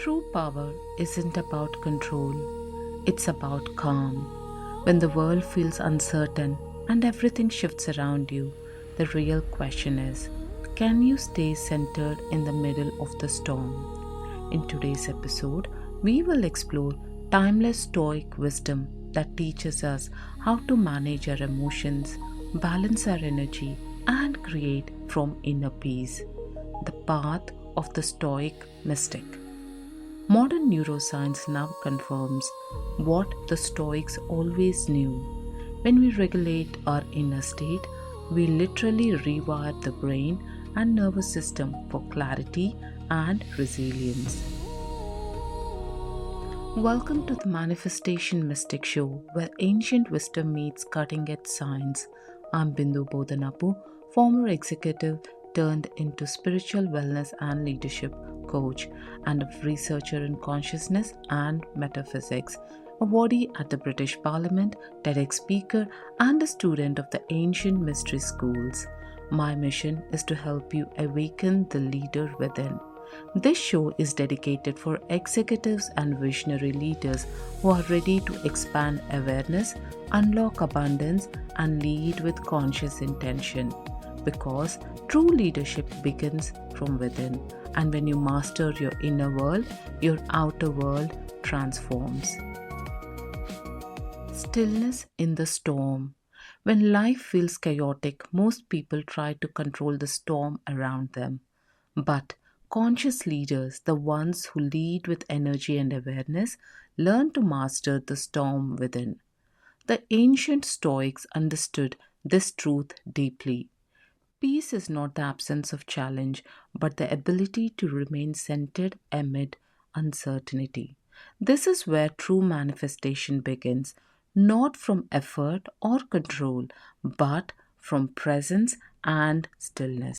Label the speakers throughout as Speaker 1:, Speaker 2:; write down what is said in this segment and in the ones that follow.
Speaker 1: True power isn't about control, it's about calm. When the world feels uncertain and everything shifts around you, the real question is, can you stay centered in the middle of the storm? In today's episode, we will explore timeless Stoic wisdom that teaches us how to manage our emotions, balance our energy, and create from inner peace. The path of the Stoic mystic. Modern neuroscience now confirms what the Stoics always knew. When we regulate our inner state, we literally rewire the brain and nervous system for clarity and resilience. Welcome to the Manifestation Mystic Show, where ancient wisdom meets cutting edge science. I'm Bindu Bodanapu, former executive turned into spiritual wellness and leadership coach, and a researcher in consciousness and metaphysics, a awardee at the British Parliament, TEDx speaker, and a student of the ancient mystery schools. My mission is to help you awaken the leader within. This show is dedicated for executives and visionary leaders who are ready to expand awareness, unlock abundance, and lead with conscious intention. Because true leadership begins from within, and when you master your inner world, your outer world transforms. Stillness in the storm. When life feels chaotic, most people try to control the storm around them. But conscious leaders, the ones who lead with energy and awareness, learn to master the storm within. The ancient Stoics understood this truth deeply. Peace is not the absence of challenge, but the ability to remain centered amid uncertainty. This is where true manifestation begins, not from effort or control, but from presence and stillness.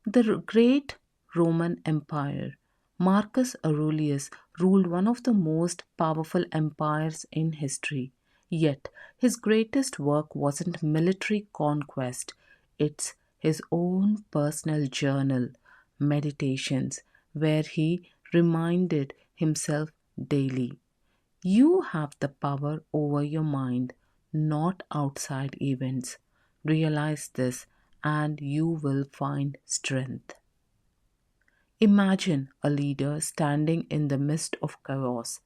Speaker 1: The great Roman Empire, Marcus Aurelius, ruled one of the most powerful empires in history. Yet, his greatest work wasn't military conquest, it's his own personal journal, Meditations, where he reminded himself daily, you have the power over your mind, not outside events. Realize this and you will find strength. Imagine a leader standing in the midst of chaos,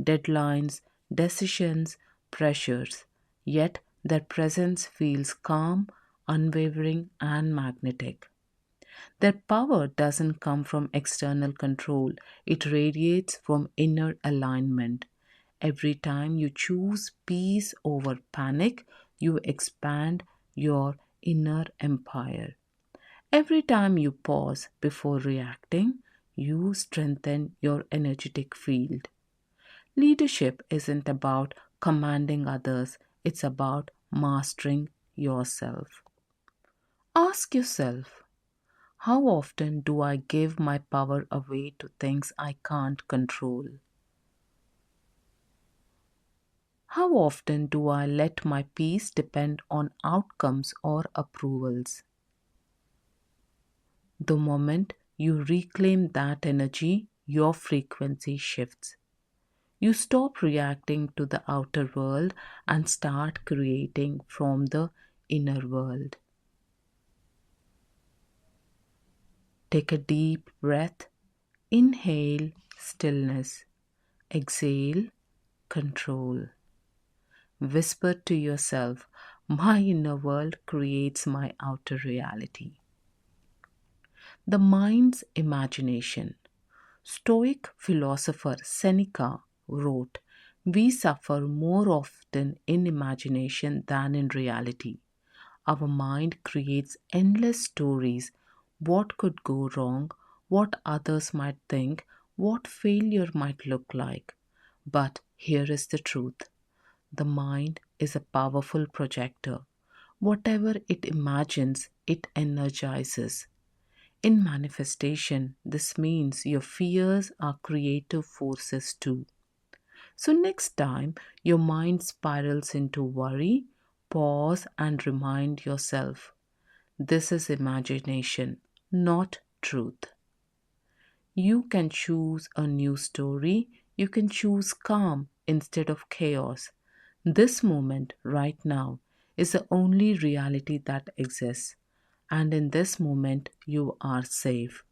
Speaker 1: deadlines, decisions, pressures, yet their presence feels calm, unwavering, and magnetic. Their power doesn't come from external control, it radiates from inner alignment. Every time you choose peace over panic, you expand your inner empire. Every time you pause before reacting, you strengthen your energetic field. Leadership isn't about commanding others, it's about mastering yourself. Ask yourself, how often do I give my power away to things I can't control? How often do I let my peace depend on outcomes or approvals? The moment you reclaim that energy, your frequency shifts. You stop reacting to the outer world and start creating from the inner world. Take a deep breath. Inhale stillness. Exhale control. Whisper to yourself, my inner world creates my outer reality. The mind's imagination. Stoic philosopher Seneca wrote, we suffer more often in imagination than in reality. Our mind creates endless stories, what could go wrong, what others might think, what failure might look like. But here is the truth, the mind is a powerful projector. Whatever it imagines, it energizes. In manifestation, this means your fears are creative forces too. So, next time your mind spirals into worry, pause and remind yourself this is imagination, not truth. You can choose a new story. You can choose calm instead of chaos. This moment, right now, is the only reality that exists. And in this moment, you are safe.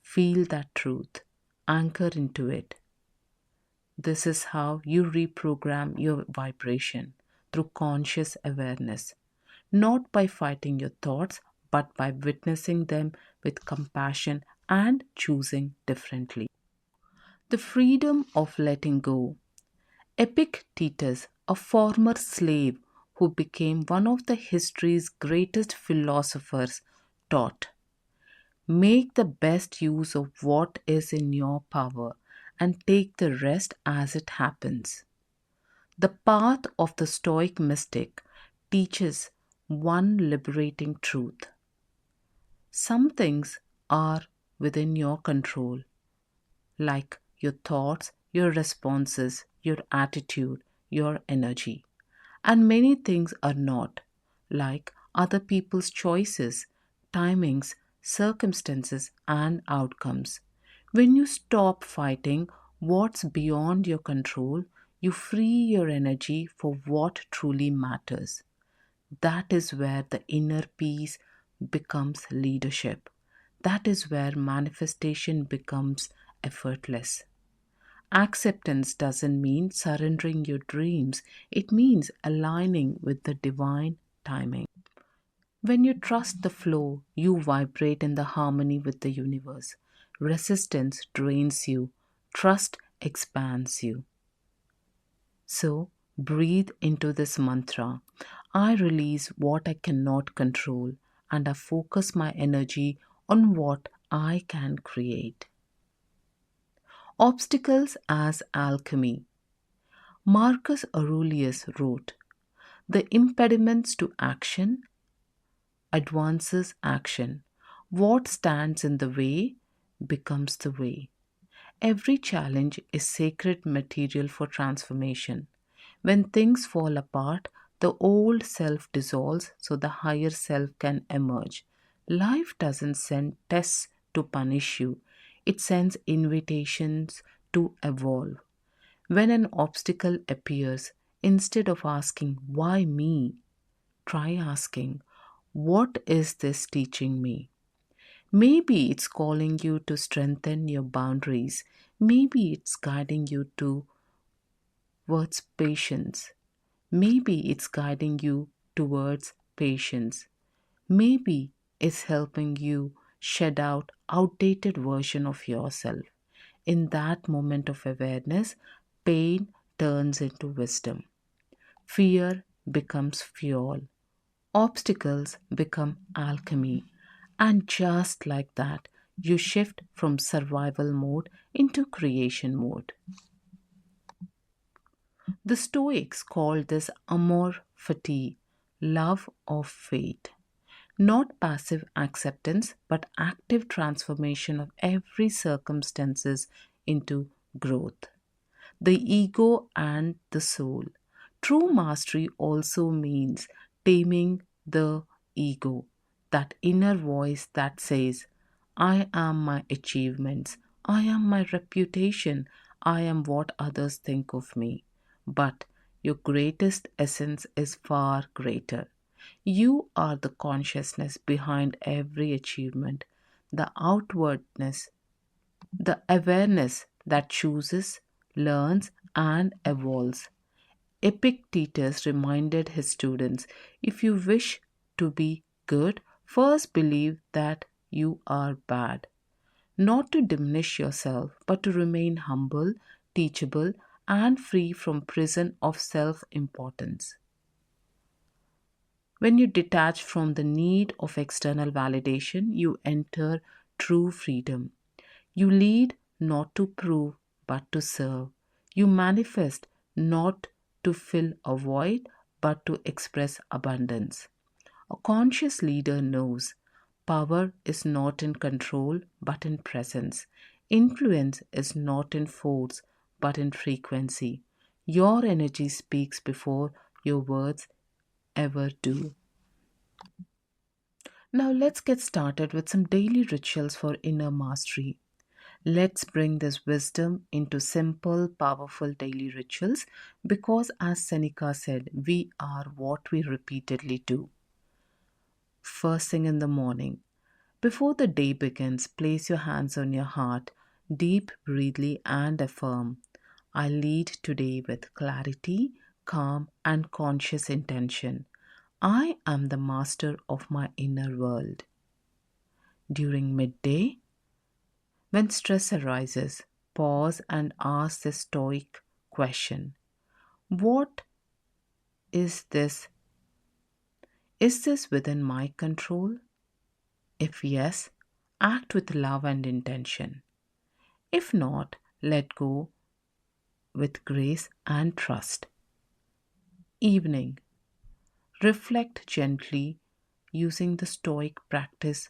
Speaker 1: Feel that truth. Anchor into it. This is how you reprogram your vibration through conscious awareness, not by fighting your thoughts, but by witnessing them with compassion and choosing differently. The freedom of letting go. Epictetus, a former slave who became one of the history's greatest philosophers, taught, make the best use of what is in your power and take the rest as it happens. The path of the Stoic mystic teaches one liberating truth. Some things are within your control, like your thoughts, your responses, your attitude, your energy. And many things are not, like other people's choices, timings, circumstances, and outcomes. When you stop fighting what's beyond your control, you free your energy for what truly matters. That is where the inner peace becomes leadership. That is where manifestation becomes effortless. Acceptance doesn't mean surrendering your dreams, it means aligning with the divine timing. When you trust the flow, you vibrate in the harmony with the universe. Resistance drains you, trust expands you. So, breathe into this mantra. I release what I cannot control and I focus my energy on what I can create. Obstacles as alchemy. Marcus Aurelius wrote, the impediments to action advances action. What stands in the way becomes the way. Every challenge is sacred material for transformation. When things fall apart, the old self dissolves so the higher self can emerge. Life doesn't send tests to punish you, it sends invitations to evolve. When an obstacle appears, instead of asking, why me? Try asking, what is this teaching me? Maybe it's calling you to strengthen your boundaries. Maybe it's guiding you towards patience. Maybe it's guiding you towards patience. Maybe it's helping you shed out outdated version of yourself. In that moment of awareness, pain turns into wisdom. Fear becomes fuel. Obstacles become alchemy. And just like that, you shift from survival mode into creation mode. The Stoics called this amor fati, love of fate. Not passive acceptance, but active transformation of every circumstances into growth. The ego and the soul. True mastery also means taming the ego, that inner voice that says, I am my achievements, I am my reputation, I am what others think of me. But your greatest essence is far greater. You are the consciousness behind every achievement, the outwardness, the awareness that chooses, learns, and evolves. Epictetus reminded his students, if you wish to be good, first believe that you are bad. Not to diminish yourself, but to remain humble, teachable, and free from prison of self importance. When you detach from the need of external validation, you enter true freedom. You lead not to prove, but to serve. You manifest not to fill a void, but to express abundance. A conscious leader knows power is not in control, but in presence. Influence is not in force, but in frequency. Your energy speaks before your words ever do. Now let's get started with some daily rituals for inner mastery. Let's bring this wisdom into simple, powerful daily rituals because, as Seneca said, we are what we repeatedly do. First thing in the morning, before the day begins, place your hands on your heart, deep, breathly, and affirm, I lead today with clarity, calm, and conscious intention. I am the master of my inner world. During midday, when stress arises, pause and ask the Stoic question: what is this? Is this within my control? If yes, act with love and intention. If not, let go with grace and trust. Evening, reflect gently using the Stoic practice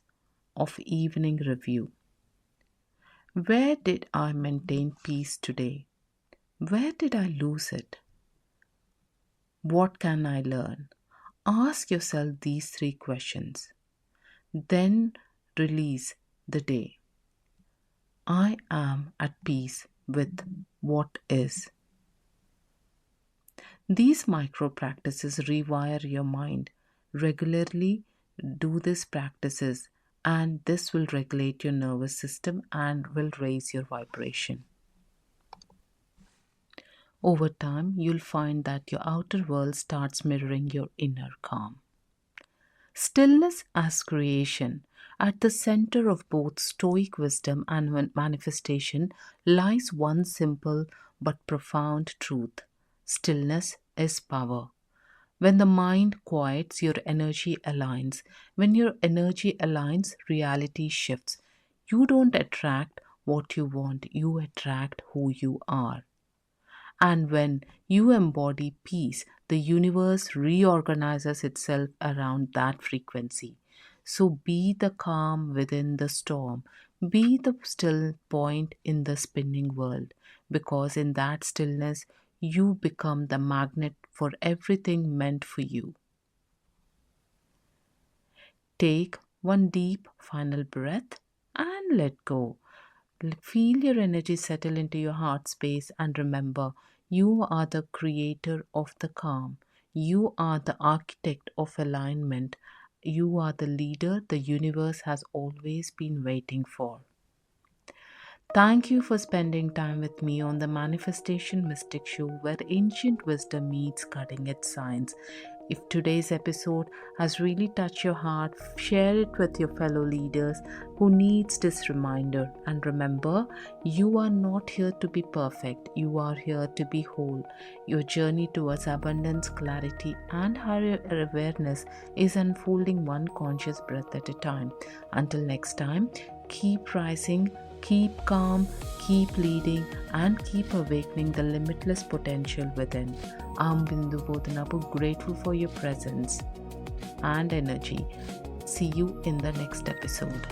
Speaker 1: of evening review. Where did I maintain peace today? Where did I lose it? What can I learn? Ask yourself these three questions. Then release the day. I am at peace with what is. These micro practices rewire your mind. Regularly do these practices, and this will regulate your nervous system and will raise your vibration. Over time, you'll find that your outer world starts mirroring your inner calm. Stillness as creation. At the center of both Stoic wisdom and manifestation lies one simple but profound truth: stillness is power. When the mind quiets, your energy aligns. When your energy aligns, reality shifts. You don't attract what you want, you attract who you are. And when you embody peace, the universe reorganizes itself around that frequency. So be the calm within the storm. Be the still point in the spinning world. Because in that stillness, you become the magnet for everything meant for you. Take one deep final breath and let go. Feel your energy settle into your heart space and remember, you are the creator of the calm. You are the architect of alignment. You are the leader the universe has always been waiting for. Thank you for spending time with me on the Manifestation Mystic Show, where ancient wisdom meets cutting edge science. If today's episode has really touched your heart, share it with your fellow leaders who needs this reminder. And remember, you are not here to be perfect. You are here to be whole. Your journey towards abundance, clarity, and higher awareness is unfolding one conscious breath at a time. Until next time, keep rising, keep calm, keep leading, and keep awakening the limitless potential within. I'm Bindu Bodanapu, grateful for your presence and energy. See you in the next episode.